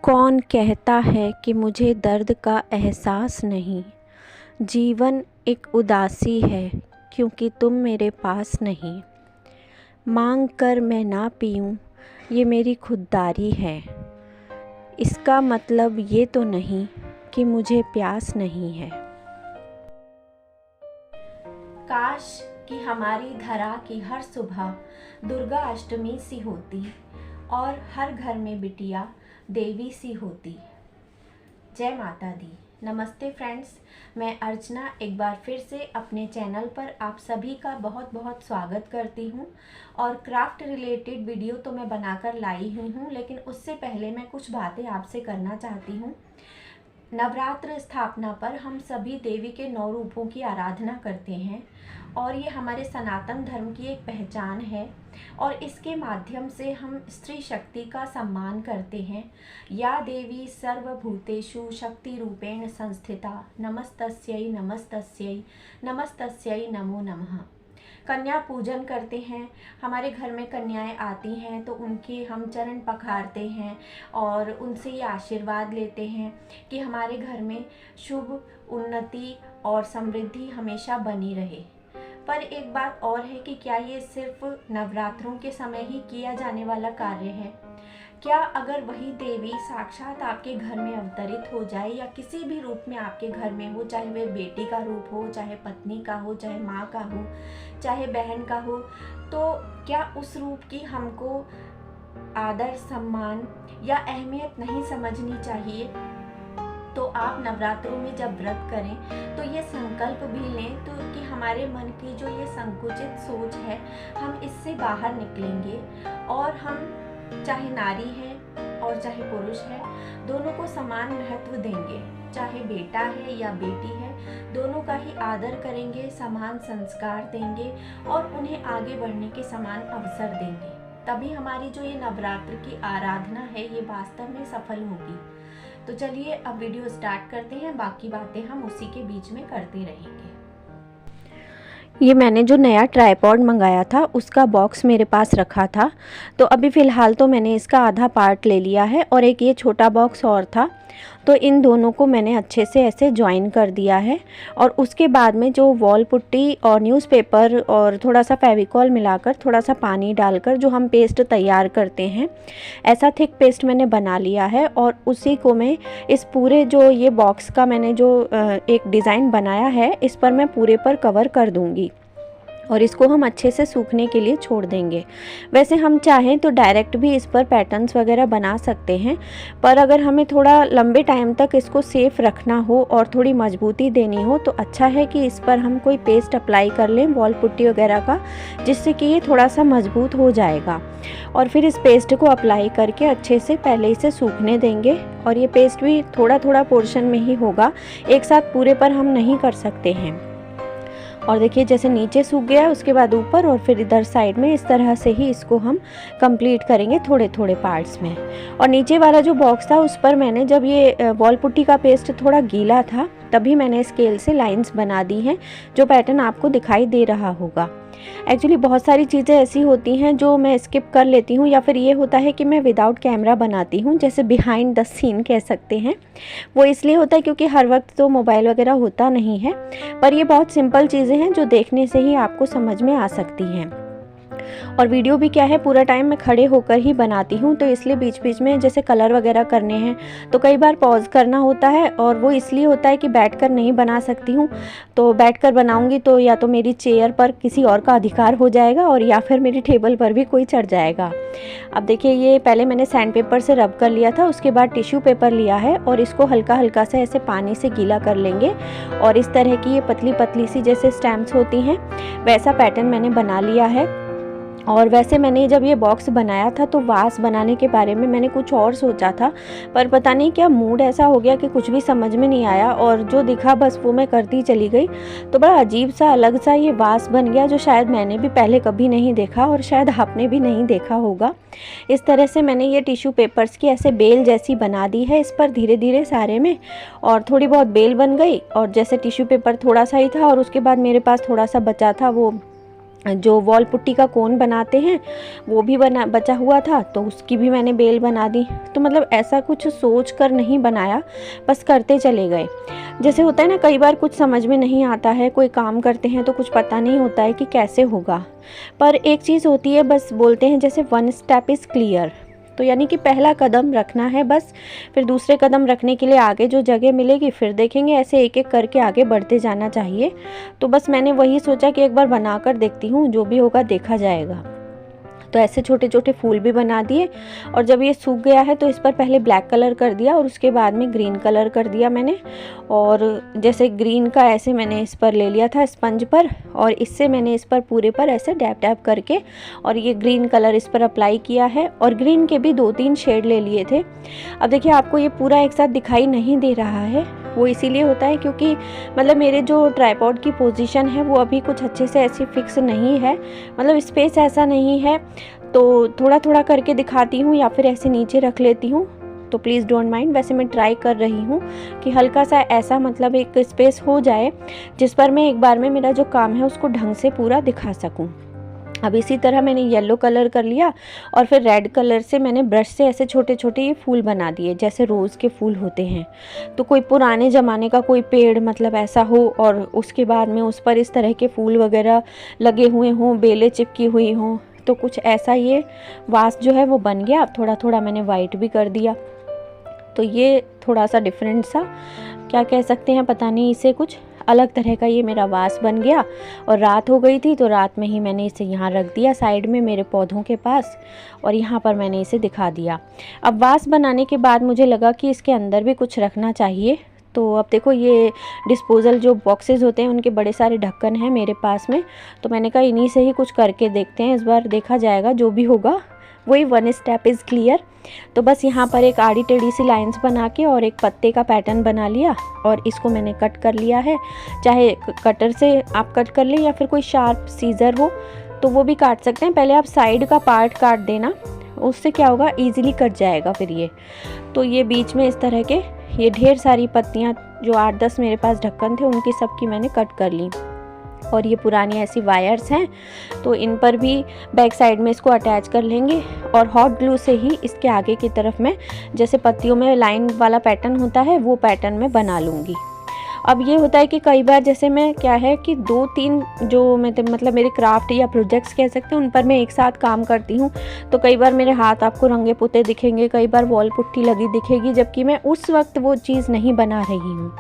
कौन कहता है कि मुझे दर्द का एहसास नहीं। जीवन एक उदासी है क्योंकि तुम मेरे पास नहीं। मांग कर मैं ना पीऊँ ये मेरी खुददारी है। इसका मतलब ये तो नहीं कि मुझे प्यास नहीं है। काश कि हमारी धरा की हर सुबह दुर्गा अष्टमी सी होती और हर घर में बिटिया देवी सी होती। जय माता दी। नमस्ते फ्रेंड्स, मैं अर्चना एक बार फिर से अपने चैनल पर आप सभी का बहुत बहुत स्वागत करती हूं। और क्राफ्ट रिलेटेड वीडियो तो मैं बनाकर लाई हुई हूं, लेकिन उससे पहले मैं कुछ बातें आपसे करना चाहती हूं। नवरात्र स्थापना पर हम सभी देवी के 9 रूपों की आराधना करते हैं और ये हमारे सनातन धर्म की एक पहचान है और इसके माध्यम से हम स्त्री शक्ति का सम्मान करते हैं। या देवी सर्वभूतेषु शक्ति रूपेण संस्थिता नमस्तस्यै नमस्तस्यै नमस्तस्यै नमो नमः। कन्या पूजन करते हैं। हमारे घर में कन्याएं आती हैं तो उनके हम चरण पखारते हैं और उनसे ये आशीर्वाद लेते हैं कि हमारे घर में शुभ उन्नति और समृद्धि हमेशा बनी रहे। पर एक बात और है कि क्या ये सिर्फ नवरात्रों के समय ही किया जाने वाला कार्य है? क्या अगर वही देवी साक्षात आपके घर में अवतरित हो जाए या किसी भी रूप में आपके घर में हो, चाहे वह बेटी का रूप हो, चाहे पत्नी का हो, चाहे माँ का हो, चाहे बहन का हो, तो क्या उस रूप की हमको आदर सम्मान या अहमियत नहीं समझनी चाहिए? तो आप नवरात्रों में जब व्रत करें तो ये संकल्प भी लें तो कि हमारे मन की जो ये संकुचित सोच है, हम इससे बाहर निकलेंगे और हम चाहे नारी है और चाहे पुरुष है, दोनों को समान महत्व देंगे। चाहे बेटा है या बेटी है, दोनों का ही आदर करेंगे, समान संस्कार देंगे और उन्हें आगे बढ़ने के समान अवसर देंगे। तभी हमारी जो ये नवरात्र की आराधना है ये वास्तव में सफल होगी। तो चलिए अब वीडियो स्टार्ट करते हैं, बाकी बातें हम उसी के बीच में करते रहेंगे। ये मैंने जो नया ट्राइपॉड मंगाया था उसका बॉक्स मेरे पास रखा था, तो अभी फ़िलहाल तो मैंने इसका आधा पार्ट ले लिया है और एक ये छोटा बॉक्स और था, तो इन दोनों को मैंने अच्छे से ऐसे जॉइन कर दिया है। और उसके बाद में जो वॉल पुट्टी और न्यूज़पेपर और थोड़ा सा फेविकॉल मिलाकर थोड़ा सा पानी डालकर जो हम पेस्ट तैयार करते हैं, ऐसा थिक पेस्ट मैंने बना लिया है और उसी को मैं इस पूरे जो ये बॉक्स का मैंने जो एक डिज़ाइन बनाया है इस पर मैं पूरे पर कवर कर दूँगी और इसको हम अच्छे से सूखने के लिए छोड़ देंगे। वैसे हम चाहें तो डायरेक्ट भी इस पर पैटर्न्स वगैरह बना सकते हैं, पर अगर हमें थोड़ा लंबे टाइम तक इसको सेफ रखना हो और थोड़ी मजबूती देनी हो तो अच्छा है कि इस पर हम कोई पेस्ट अप्लाई कर लें वॉल पुट्टी वगैरह का, जिससे कि ये थोड़ा सा मजबूत हो जाएगा। और फिर इस पेस्ट को अप्लाई करके अच्छे से पहले इसे सूखने देंगे। और ये पेस्ट भी थोड़ा थोड़ा पोर्शन में ही होगा, एक साथ पूरे पर हम नहीं कर सकते हैं। और देखिए जैसे नीचे सूख गया है उसके बाद ऊपर और फिर इधर साइड में, इस तरह से ही इसको हम कंप्लीट करेंगे थोड़े थोड़े पार्ट्स में। और नीचे वाला जो बॉक्स था उस पर मैंने जब ये वॉल पुट्टी का पेस्ट थोड़ा गीला था तभी मैंने स्केल से लाइंस बना दी हैं, जो पैटर्न आपको दिखाई दे रहा होगा। एक्चुअली बहुत सारी चीज़ें ऐसी होती हैं जो मैं स्किप कर लेती हूँ, या फिर ये होता है कि मैं विदाउट कैमरा बनाती हूँ, जैसे बिहाइंड द सीन कह सकते हैं। वो इसलिए होता है क्योंकि हर वक्त तो मोबाइल वगैरह होता नहीं है, पर ये बहुत सिंपल चीज़ें हैं जो देखने से ही आपको समझ में आ सकती हैं। और वीडियो भी क्या है, पूरा टाइम मैं खड़े होकर ही बनाती हूँ, तो इसलिए बीच बीच में जैसे कलर वगैरह करने हैं तो कई बार पॉज करना होता है, और वो इसलिए होता है कि बैठकर नहीं बना सकती हूँ। तो बैठकर बनाऊँगी तो या तो मेरी चेयर पर किसी और का अधिकार हो जाएगा और या फिर मेरी टेबल पर भी कोई चढ़ जाएगा। अब देखिए ये पहले मैंने सैंड पेपर से रब कर लिया था, उसके बाद टिश्यू पेपर लिया है और इसको हल्का हल्का से ऐसे पानी से गीला कर लेंगे। और इस तरह की ये पतली पतली सी जैसे स्टैम्प्स होती हैं वैसा पैटर्न मैंने बना लिया है। और वैसे मैंने जब ये बॉक्स बनाया था तो वास बनाने के बारे में मैंने कुछ और सोचा था, पर पता नहीं क्या मूड ऐसा हो गया कि कुछ भी समझ में नहीं आया और जो दिखा बस वो मैं करती चली गई। तो बड़ा अजीब सा अलग सा ये वास बन गया, जो शायद मैंने भी पहले कभी नहीं देखा और शायद आपने भी नहीं देखा होगा। इस तरह से मैंने ये टिश्यू पेपर्स की ऐसे बेल जैसी बना दी है इस पर धीरे धीरे सारे में, और थोड़ी बहुत बेल बन गई। और जैसे टिश्यू पेपर थोड़ा सा ही था और उसके बाद मेरे पास थोड़ा सा बचा था वो जो वॉल पुट्टी का कोन बनाते हैं वो भी बचा हुआ था, तो उसकी भी मैंने बेल बना दी। तो मतलब ऐसा कुछ सोच कर नहीं बनाया, बस करते चले गए। जैसे होता है ना, कई बार कुछ समझ में नहीं आता है, कोई काम करते हैं तो कुछ पता नहीं होता है कि कैसे होगा, पर एक चीज़ होती है, बस बोलते हैं जैसे वन स्टेप इज़ क्लियर। तो यानी कि पहला कदम रखना है बस, फिर दूसरे कदम रखने के लिए आगे जो जगह मिलेगी फिर देखेंगे, ऐसे एक एक करके आगे बढ़ते जाना चाहिए। तो बस मैंने वही सोचा कि एक बार बना कर देखती हूँ, जो भी होगा देखा जाएगा। तो ऐसे छोटे छोटे फूल भी बना दिए, और जब ये सूख गया है तो इस पर पहले ब्लैक कलर कर दिया और उसके बाद में ग्रीन कलर कर दिया मैंने। और जैसे ग्रीन का ऐसे मैंने इस पर ले लिया था स्पंज पर, और इससे मैंने इस पर पूरे पर ऐसे डैब डैब करके और ये ग्रीन कलर इस पर अप्लाई किया है। और ग्रीन के भी 2-3 शेड ले लिए थे। अब देखिए आपको ये पूरा एक साथ दिखाई नहीं दे रहा है, वो इसीलिए होता है क्योंकि मतलब मेरे जो ट्राइपॉड की पोजीशन है वो अभी कुछ अच्छे से ऐसी फिक्स नहीं है, मतलब स्पेस ऐसा नहीं है, तो थोड़ा थोड़ा करके दिखाती हूँ या फिर ऐसे नीचे रख लेती हूँ। तो प्लीज़ डोंट माइंड। वैसे मैं ट्राई कर रही हूँ कि हल्का सा ऐसा मतलब एक स्पेस हो जाए जिस पर मैं एक बार में मेरा जो काम है उसको ढंग से पूरा दिखा सकूँ। अब इसी तरह मैंने येलो कलर कर लिया और फिर रेड कलर से मैंने ब्रश से ऐसे छोटे छोटे ये फूल बना दिए, जैसे रोज़ के फूल होते हैं। तो कोई पुराने ज़माने का कोई पेड़ मतलब ऐसा हो और उसके बाद में उस पर इस तरह के फूल वगैरह लगे हुए हों, बेलें चिपकी हुई हों, तो कुछ ऐसा ये वास जो है वो बन गया। थोड़ा थोड़ा मैंने वाइट भी कर दिया, तो ये थोड़ा सा डिफरेंट सा क्या कह सकते हैं, पता नहीं, इसे कुछ अलग तरह का ये मेरा वास बन गया। और रात हो गई थी तो रात में ही मैंने इसे यहाँ रख दिया साइड में मेरे पौधों के पास, और यहाँ पर मैंने इसे दिखा दिया। अब वास बनाने के बाद मुझे लगा कि इसके अंदर भी कुछ रखना चाहिए। तो अब देखो ये डिस्पोज़ल जो बॉक्सेस होते हैं उनके बड़े सारे ढक्कन हैं मेरे पास में, तो मैंने कहा इन्हीं से ही कुछ करके देखते हैं, इस बार देखा जाएगा, जो भी होगा वही वन स्टेप इज़ क्लियर। तो बस यहाँ पर एक आड़ी टेढ़ी सी लाइंस बना के और एक पत्ते का पैटर्न बना लिया और इसको मैंने कट कर लिया है। चाहे कटर से आप कट कर लें या फिर कोई शार्प सीज़र हो तो वो भी काट सकते हैं। पहले आप साइड का पार्ट काट देना, उससे क्या होगा, ईजिली कट जाएगा फिर ये। तो ये बीच में इस तरह के ये ढेर सारी पत्तियाँ जो 8-10 मेरे पास ढक्कन थे उनकी सबकी मैंने कट कर ली। और ये पुरानी ऐसी वायर्स हैं तो इन पर भी बैक साइड में इसको अटैच कर लेंगे और हॉट ग्लू से ही इसके आगे की तरफ में जैसे पत्तियों में लाइन वाला पैटर्न होता है वो पैटर्न में बना लूँगी। अब ये होता है कि कई बार जैसे मैं क्या है कि 2-3 जो मतलब मेरे क्राफ्ट या प्रोजेक्ट्स कह सकते हैं उन पर मैं एक साथ काम करती हूँ, तो कई बार मेरे हाथ आपको रंगे पुते दिखेंगे, कई बार वॉल पुट्टी लगी दिखेगी, जबकि मैं उस वक्त वो चीज़ नहीं बना रही हूँ।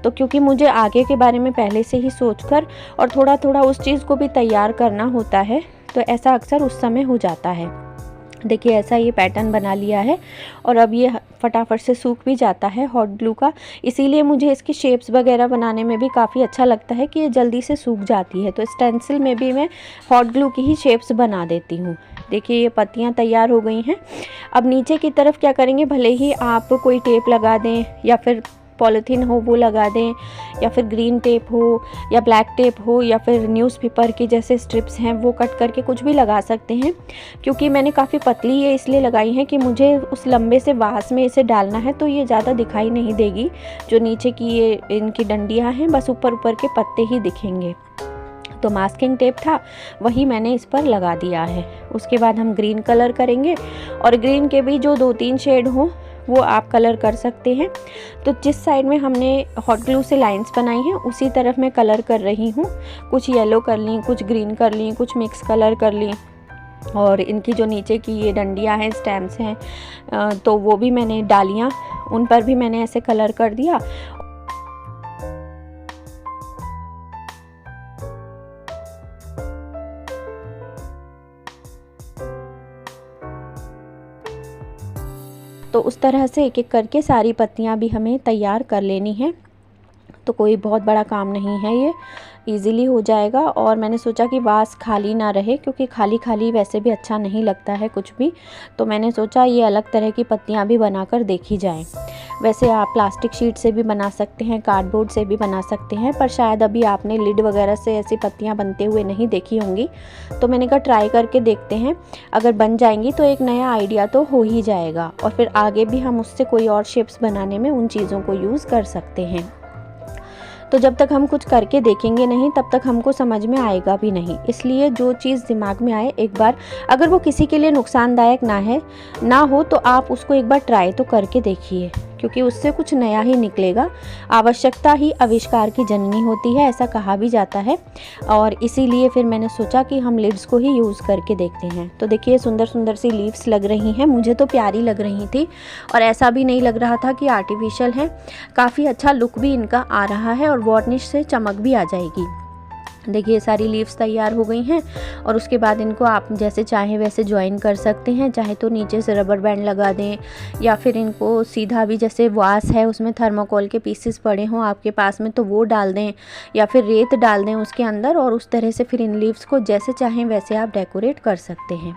तो क्योंकि मुझे आगे के बारे में पहले से ही सोचकर और थोड़ा थोड़ा उस चीज़ को भी तैयार करना होता है, तो ऐसा अक्सर उस समय हो जाता है। देखिए ऐसा ये पैटर्न बना लिया है और अब ये फटाफट से सूख भी जाता है हॉट ग्लू का, इसीलिए मुझे इसकी शेप्स वगैरह बनाने में भी काफ़ी अच्छा लगता है कि ये जल्दी से सूख जाती है। तो स्टेंसिल में भी मैं हॉट ग्लू की ही शेप्स बना देती हूँ। देखिए ये पत्तियाँ तैयार हो गई हैं। अब नीचे की तरफ क्या करेंगे, भले ही आप कोई टेप लगा दें या फिर पॉलीथीन हो वो लगा दें या फिर ग्रीन टेप हो या ब्लैक टेप हो या फिर न्यूज़पेपर की जैसे स्ट्रिप्स हैं वो कट करके कुछ भी लगा सकते हैं। क्योंकि मैंने काफ़ी पतली ये इसलिए लगाई है कि मुझे उस लंबे से वास में इसे डालना है तो ये ज़्यादा दिखाई नहीं देगी। जो नीचे की ये इनकी डंडियाँ हैं बस ऊपर ऊपर के पत्ते ही दिखेंगे। तो मास्किंग टेप था वही मैंने इस पर लगा दिया है। उसके बाद हम ग्रीन कलर करेंगे और ग्रीन के भी जो 2-3 शेड हों वो आप कलर कर सकते हैं। तो जिस साइड में हमने हॉट ग्लू से लाइंस बनाई हैं उसी तरफ मैं कलर कर रही हूँ। कुछ येलो कर ली, कुछ ग्रीन कर ली, कुछ मिक्स कलर कर ली, और इनकी जो नीचे की ये डंडियाँ हैं, स्टेम्स हैं, तो वो भी मैंने डालियाँ, उन पर भी मैंने ऐसे कलर कर दिया। तो उस तरह से एक एक करके सारी पत्तियां भी हमें तैयार कर लेनी है। तो कोई बहुत बड़ा काम नहीं है, ये इजीली हो जाएगा। और मैंने सोचा कि वास खाली ना रहे क्योंकि खाली खाली वैसे भी अच्छा नहीं लगता है कुछ भी, तो मैंने सोचा ये अलग तरह की पत्तियां भी बनाकर देखी जाएं। वैसे आप प्लास्टिक शीट से भी बना सकते हैं, कार्डबोर्ड से भी बना सकते हैं, पर शायद अभी आपने लिड वगैरह से ऐसी पत्तियां बनते हुए नहीं देखी होंगी, तो मैंने कहा ट्राई करके देखते हैं। अगर बन जाएंगी तो एक नया आइडिया तो हो ही जाएगा और फिर आगे भी हम उससे कोई और शेप्स बनाने में उन चीज़ों को यूज़ कर सकते हैं। तो जब तक हम कुछ करके देखेंगे नहीं तब तक हमको समझ में आएगा भी नहीं। इसलिए जो चीज़ दिमाग में आए एक बार, अगर वो किसी के लिए नुकसानदायक ना हो तो आप उसको एक बार ट्राई तो करके देखिए, क्योंकि उससे कुछ नया ही निकलेगा। आवश्यकता ही आविष्कार की जननी होती है, ऐसा कहा भी जाता है। और इसीलिए फिर मैंने सोचा कि हम लिड्स को ही यूज़ करके देखते हैं। तो देखिए सुंदर सुंदर सी लीव्स लग रही हैं, मुझे तो प्यारी लग रही थी और ऐसा भी नहीं लग रहा था कि आर्टिफिशियल है। काफ़ी अच्छा लुक भी इनका आ रहा है और वार्निश से चमक भी आ जाएगी। देखिए सारी लीव्स तैयार हो गई हैं और उसके बाद इनको आप जैसे चाहें वैसे ज्वाइन कर सकते हैं। चाहे तो नीचे से रबर बैंड लगा दें या फिर इनको सीधा भी, जैसे वास है उसमें थर्माकोल के पीसेस पड़े हों आपके पास में तो वो डाल दें या फिर रेत डाल दें उसके अंदर, और उस तरह से फिर इन लीव्स को जैसे चाहें वैसे आप डेकोरेट कर सकते हैं।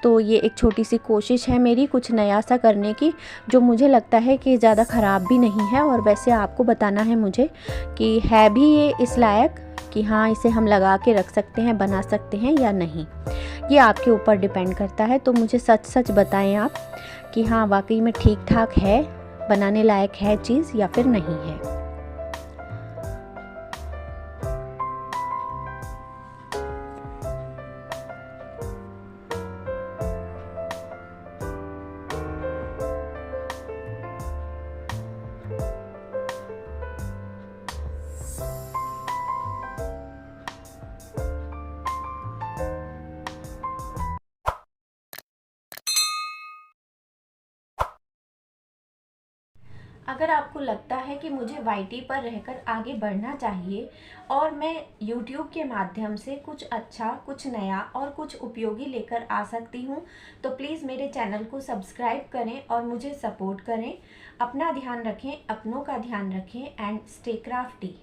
तो ये एक छोटी सी कोशिश है मेरी कुछ नया सा करने की, जो मुझे लगता है कि ज़्यादा ख़राब भी नहीं है। और वैसे आपको बताना है मुझे कि है भी ये इस लायक कि हाँ इसे हम लगा के रख सकते हैं, बना सकते हैं या नहीं, ये आपके ऊपर डिपेंड करता है। तो मुझे सच सच बताएं आप कि हाँ वाकई में ठीक ठाक है, बनाने लायक है चीज़ या फिर नहीं है। अगर आपको लगता है कि मुझे YT पर रहकर आगे बढ़ना चाहिए और मैं YouTube के माध्यम से कुछ अच्छा, कुछ नया और कुछ उपयोगी लेकर आ सकती हूँ, तो प्लीज़ मेरे चैनल को सब्सक्राइब करें और मुझे सपोर्ट करें। अपना ध्यान रखें, अपनों का ध्यान रखें एंड स्टे क्राफ्टी।